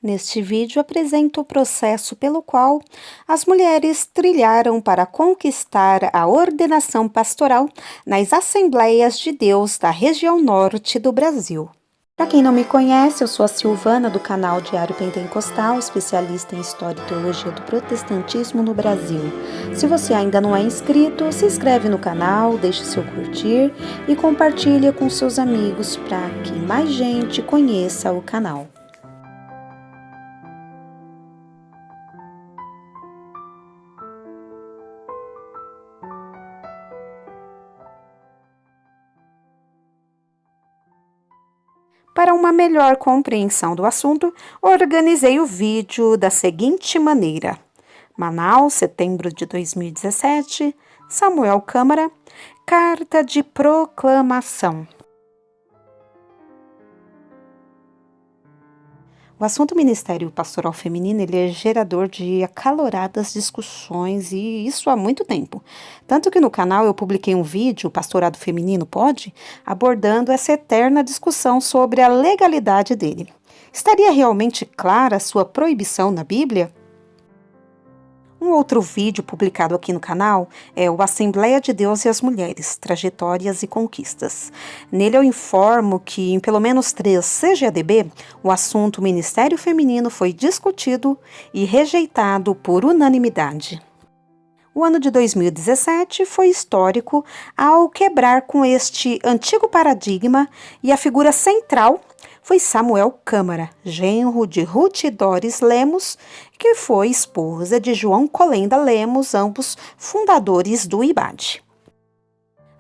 Neste vídeo apresento o processo pelo qual as mulheres trilharam para conquistar a ordenação pastoral nas Assembleias de Deus da região norte do Brasil. Para quem não me conhece, eu sou a Silvana do canal Diário Pentecostal, especialista em História e Teologia do Protestantismo no Brasil. Se você ainda não é inscrito, se inscreve no canal, deixe seu curtir e compartilhe com seus amigos para que mais gente conheça o canal. Para uma melhor compreensão do assunto, organizei o vídeo da seguinte maneira: Manaus, setembro de 2017, Samuel Câmara, Carta de Proclamação. O assunto Ministério Pastoral Feminino ele é gerador de acaloradas discussões e isso há muito tempo. Tanto que no canal eu publiquei um vídeo, Pastorado Feminino Pode?, abordando essa eterna discussão sobre a legalidade dele. Estaria realmente clara a sua proibição na Bíblia? Um outro vídeo publicado aqui no canal é o Assembleia de Deus e as Mulheres, Trajetórias e Conquistas. Nele eu informo que em pelo menos 3 CGADB, o assunto Ministério Feminino foi discutido e rejeitado por unanimidade. O ano de 2017 foi histórico ao quebrar com este antigo paradigma e a figura central foi Samuel Câmara, genro de Ruth Doris Lemos, que foi esposa de João Colenda Lemos, ambos fundadores do IBAD.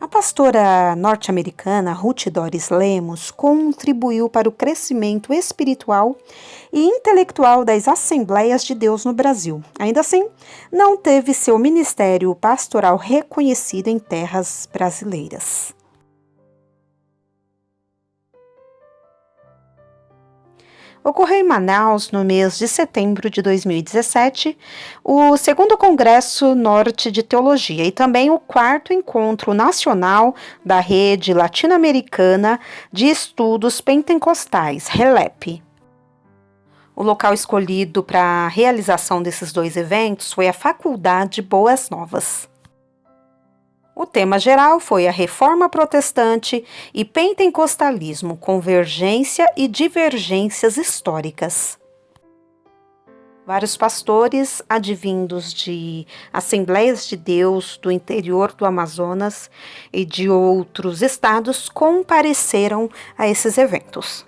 A pastora norte-americana Ruth Doris Lemos contribuiu para o crescimento espiritual e intelectual das Assembleias de Deus no Brasil. Ainda assim, não teve seu ministério pastoral reconhecido em terras brasileiras. Ocorreu em Manaus, no mês de setembro de 2017, o 2º Congresso Norte de Teologia e também o 4º Encontro Nacional da Rede Latino-Americana de Estudos Pentecostais, RELEP. O local escolhido para a realização desses 2 eventos foi a Faculdade Boas Novas. O tema geral foi a Reforma Protestante e Pentecostalismo, Convergência e Divergências Históricas. Vários pastores, advindos de Assembleias de Deus do interior do Amazonas e de outros estados, compareceram a esses eventos.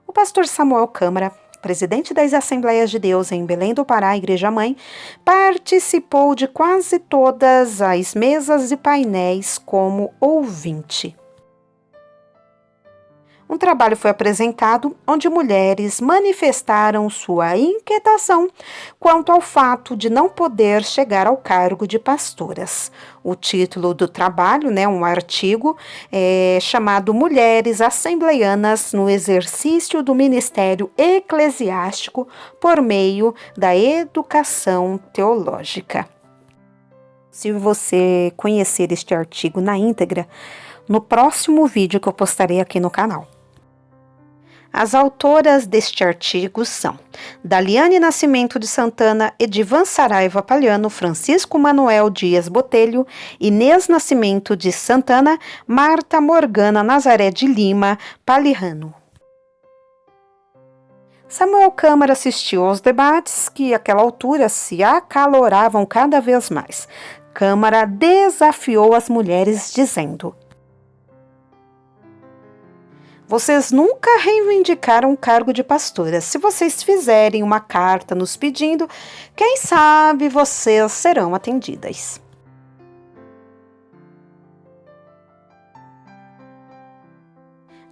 O pastor Samuel Câmara, presidente das Assembleias de Deus em Belém do Pará, Igreja Mãe, participou de quase todas as mesas e painéis como ouvinte. Um trabalho foi apresentado onde mulheres manifestaram sua inquietação quanto ao fato de não poder chegar ao cargo de pastoras. O título do trabalho, um artigo, é chamado Mulheres Assembleianas no Exercício do Ministério Eclesiástico por meio da Educação Teológica. Se você conhecer este artigo na íntegra, no próximo vídeo que eu postarei aqui no canal. As autoras deste artigo são Daliane Nascimento de Santana, Edivan Saraiva Palhano, Francisco Manuel Dias Botelho, Inês Nascimento de Santana, Marta Morgana Nazaré de Lima Palihano. Samuel Câmara assistiu aos debates que, àquela altura, se acaloravam cada vez mais. Câmara desafiou as mulheres dizendo: vocês nunca reivindicaram o cargo de pastora. Se vocês fizerem uma carta nos pedindo, quem sabe vocês serão atendidas.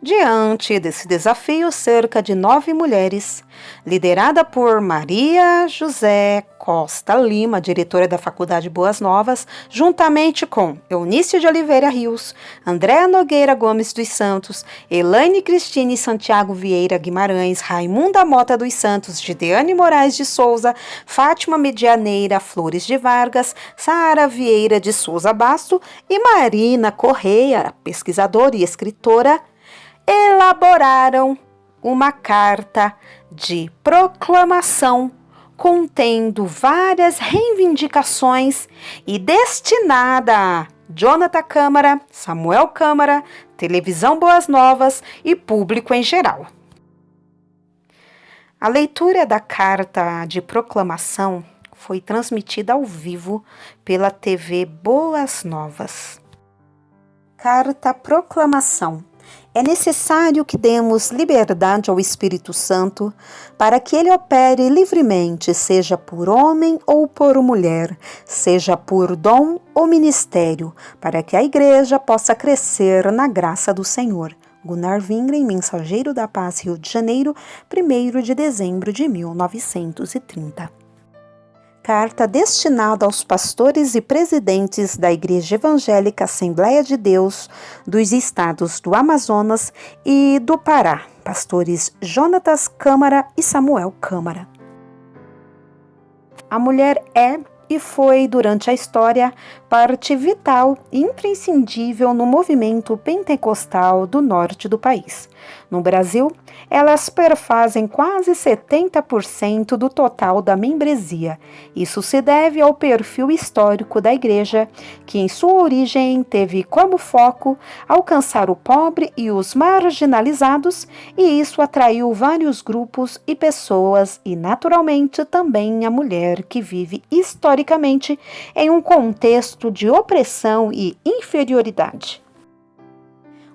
Diante desse desafio, cerca de 9 mulheres, liderada por Maria José Costa Lima, diretora da Faculdade Boas Novas, juntamente com Eunice de Oliveira Rios, Andréa Nogueira Gomes dos Santos, Elaine Cristine Santiago Vieira Guimarães, Raimunda Mota dos Santos, Gideane Moraes de Souza, Fátima Medianeira Flores de Vargas, Sara Vieira de Souza Basto e Marina Correia, pesquisadora e escritora, elaboraram uma carta de proclamação contendo várias reivindicações e destinada a Jonathan Câmara, Samuel Câmara, Televisão Boas Novas e público em geral. A leitura da carta de proclamação foi transmitida ao vivo pela TV Boas Novas. Carta Proclamação. É necessário que demos liberdade ao Espírito Santo para que ele opere livremente, seja por homem ou por mulher, seja por dom ou ministério, para que a Igreja possa crescer na graça do Senhor. Gunnar Wingren, Mensageiro da Paz, Rio de Janeiro, 1º de dezembro de 1930. Carta destinada aos pastores e presidentes da Igreja Evangélica Assembleia de Deus dos estados do Amazonas e do Pará, pastores Jonatas Câmara e Samuel Câmara. A mulher é e foi, durante a história, parte vital e imprescindível no movimento pentecostal do norte do país. No Brasil, elas perfazem quase 70% do total da membresia. Isso se deve ao perfil histórico da Igreja, que em sua origem teve como foco alcançar o pobre e os marginalizados, e isso atraiu vários grupos e pessoas, e naturalmente também a mulher que vive historicamente em um contexto de opressão e inferioridade.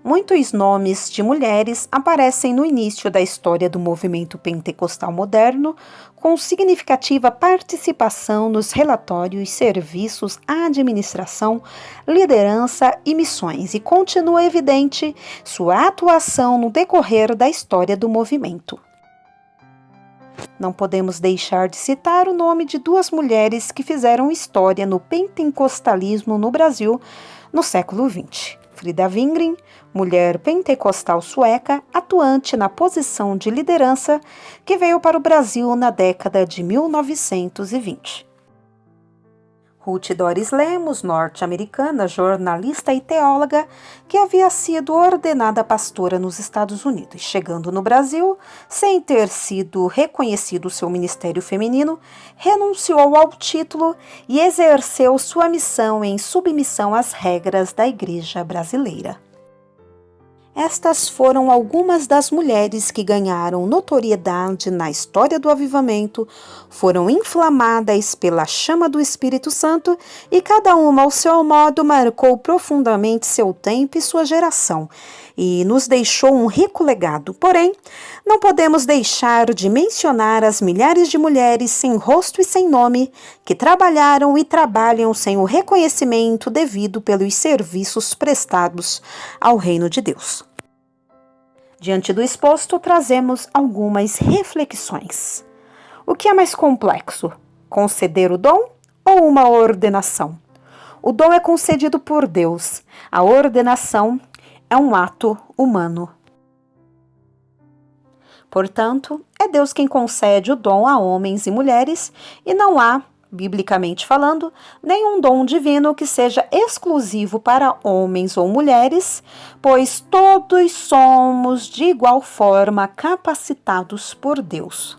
Muitos nomes de mulheres aparecem no início da história do movimento pentecostal moderno, com significativa participação nos relatórios, serviços, administração, liderança e missões, e continua evidente sua atuação no decorrer da história do movimento. Não podemos deixar de citar o nome de duas mulheres que fizeram história no pentecostalismo no Brasil no século XX. Frida Wingren, mulher pentecostal sueca, atuante na posição de liderança, que veio para o Brasil na década de 1920. Ruth Doris Lemos, norte-americana, jornalista e teóloga, que havia sido ordenada pastora nos Estados Unidos. Chegando no Brasil, sem ter sido reconhecido seu ministério feminino, renunciou ao título e exerceu sua missão em submissão às regras da Igreja brasileira. Estas foram algumas das mulheres que ganharam notoriedade na história do avivamento, foram inflamadas pela chama do Espírito Santo e cada uma ao seu modo marcou profundamente seu tempo e sua geração e nos deixou um rico legado. Porém, não podemos deixar de mencionar as milhares de mulheres sem rosto e sem nome que trabalharam e trabalham sem o reconhecimento devido pelos serviços prestados ao reino de Deus. Diante do exposto, trazemos algumas reflexões. O que é mais complexo? Conceder o dom ou uma ordenação? O dom é concedido por Deus. A ordenação é um ato humano. Portanto, é Deus quem concede o dom a homens e mulheres e não há, biblicamente falando, nenhum dom divino que seja exclusivo para homens ou mulheres, pois todos somos de igual forma capacitados por Deus.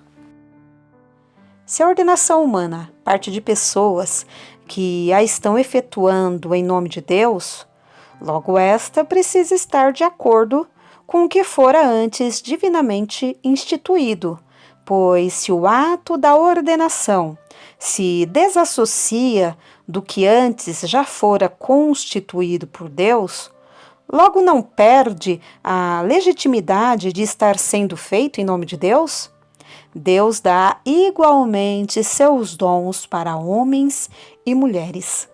Se a ordenação humana parte de pessoas que a estão efetuando em nome de Deus, logo esta precisa estar de acordo com o que fora antes divinamente instituído, pois se o ato da ordenação se desassocia do que antes já fora constituído por Deus, logo não perde a legitimidade de estar sendo feito em nome de Deus? Deus dá igualmente seus dons para homens e mulheres.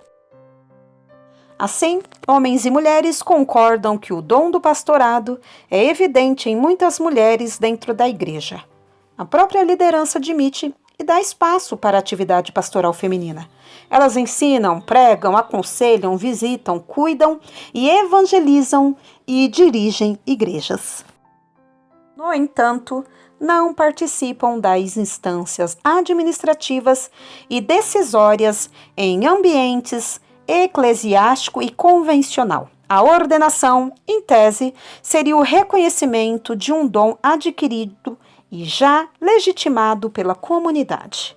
Assim, homens e mulheres concordam que o dom do pastorado é evidente em muitas mulheres dentro da igreja. A própria liderança admite e dá espaço para a atividade pastoral feminina. Elas ensinam, pregam, aconselham, visitam, cuidam e evangelizam e dirigem igrejas. No entanto, não participam das instâncias administrativas e decisórias em ambientes eclesiástico e convencional. A ordenação, em tese, seria o reconhecimento de um dom adquirido e já legitimado pela comunidade.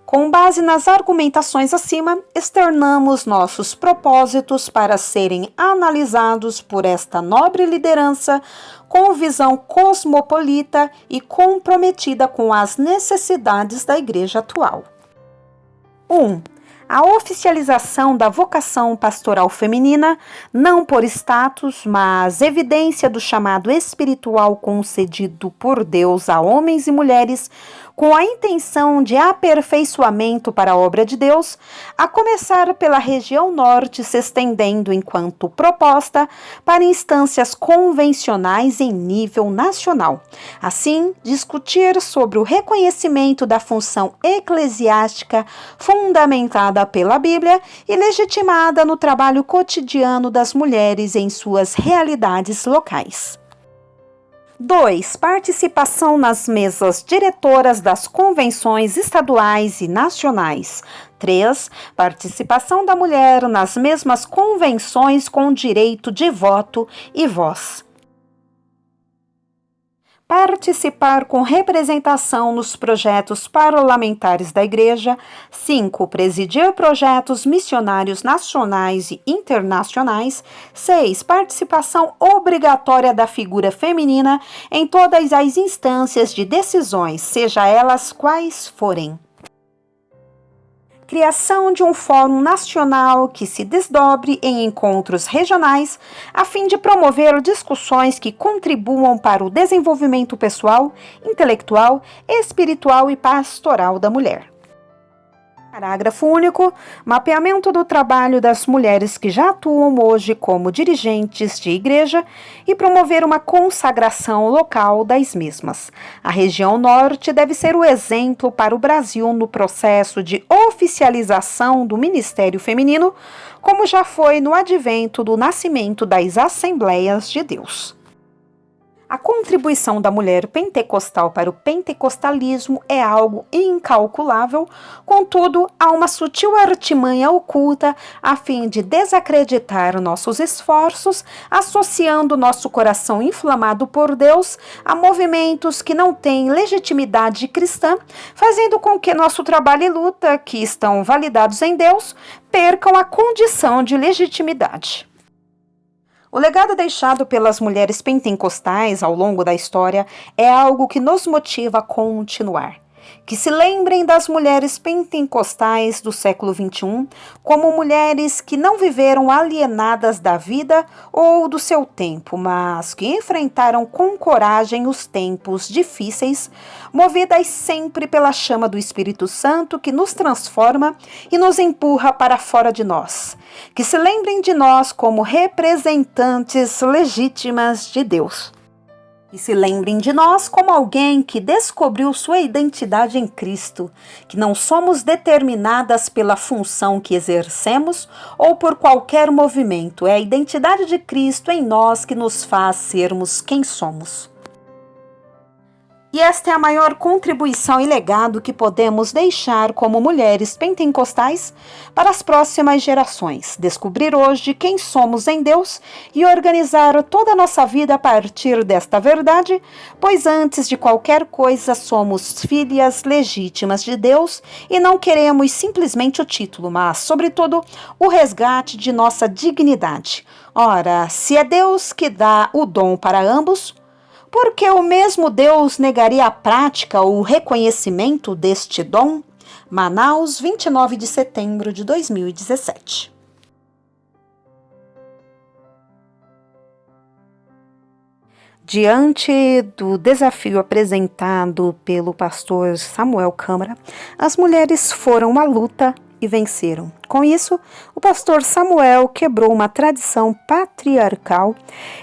Com base nas argumentações acima, externamos nossos propósitos para serem analisados por esta nobre liderança com visão cosmopolita e comprometida com as necessidades da Igreja atual. 1. A oficialização da vocação pastoral feminina, não por status, mas evidência do chamado espiritual concedido por Deus a homens e mulheres, com a intenção de aperfeiçoamento para a obra de Deus, a começar pela região norte, se estendendo enquanto proposta para instâncias convencionais em nível nacional. Assim, discutir sobre o reconhecimento da função eclesiástica fundamentada pela Bíblia e legitimada no trabalho cotidiano das mulheres em suas realidades locais. 2. Participação nas mesas diretoras das convenções estaduais e nacionais. 3. Participação da mulher nas mesmas convenções com direito de voto e voz. Participar com representação nos projetos parlamentares da Igreja. 5. Presidir projetos missionários nacionais e internacionais. 6. Participação obrigatória da figura feminina em todas as instâncias de decisões, seja elas quais forem. Criação de um fórum nacional que se desdobre em encontros regionais, a fim de promover discussões que contribuam para o desenvolvimento pessoal, intelectual, espiritual e pastoral da mulher. Parágrafo único. Mapeamento do trabalho das mulheres que já atuam hoje como dirigentes de igreja e promover uma consagração local das mesmas. A região norte deve ser o exemplo para o Brasil no processo de oficialização do ministério feminino, como já foi no advento do nascimento das Assembleias de Deus. A contribuição da mulher pentecostal para o pentecostalismo é algo incalculável, contudo, há uma sutil artimanha oculta a fim de desacreditar nossos esforços, associando nosso coração inflamado por Deus a movimentos que não têm legitimidade cristã, fazendo com que nosso trabalho e luta, que estão validados em Deus, percam a condição de legitimidade. O legado deixado pelas mulheres pentecostais ao longo da história é algo que nos motiva a continuar. Que se lembrem das mulheres pentecostais do século XXI como mulheres que não viveram alienadas da vida ou do seu tempo, mas que enfrentaram com coragem os tempos difíceis, movidas sempre pela chama do Espírito Santo que nos transforma e nos empurra para fora de nós. Que se lembrem de nós como representantes legítimas de Deus. E se lembrem de nós como alguém que descobriu sua identidade em Cristo, que não somos determinadas pela função que exercemos ou por qualquer movimento. É a identidade de Cristo em nós que nos faz sermos quem somos. E esta é a maior contribuição e legado que podemos deixar como mulheres pentecostais para as próximas gerações. Descobrir hoje quem somos em Deus e organizar toda a nossa vida a partir desta verdade, pois antes de qualquer coisa somos filhas legítimas de Deus e não queremos simplesmente o título, mas, sobretudo, o resgate de nossa dignidade. Ora, se é Deus que dá o dom para ambos, porque o mesmo Deus negaria a prática ou o reconhecimento deste dom? Manaus, 29 de setembro de 2017. Diante do desafio apresentado pelo pastor Samuel Câmara, as mulheres foram à luta e venceram. Com isso, o pastor Samuel quebrou uma tradição patriarcal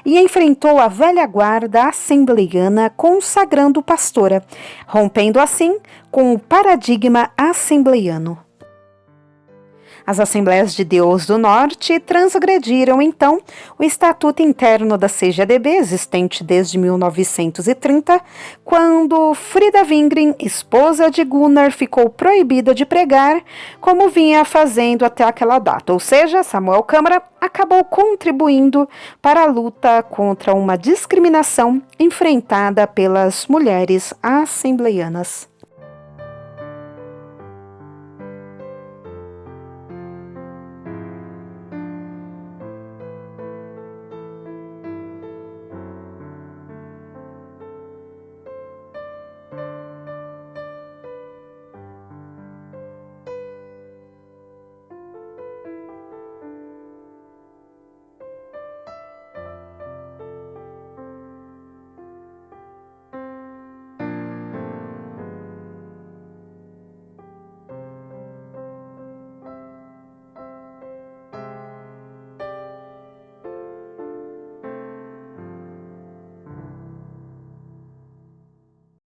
e enfrentou a velha guarda assembleiana consagrando pastora, rompendo assim com o paradigma assembleiano. As Assembleias de Deus do Norte transgrediram, então, o Estatuto Interno da CGDB, existente desde 1930, quando Frida Wingren, esposa de Gunnar, ficou proibida de pregar, como vinha fazendo até aquela data. Ou seja, Samuel Câmara acabou contribuindo para a luta contra uma discriminação enfrentada pelas mulheres assembleianas.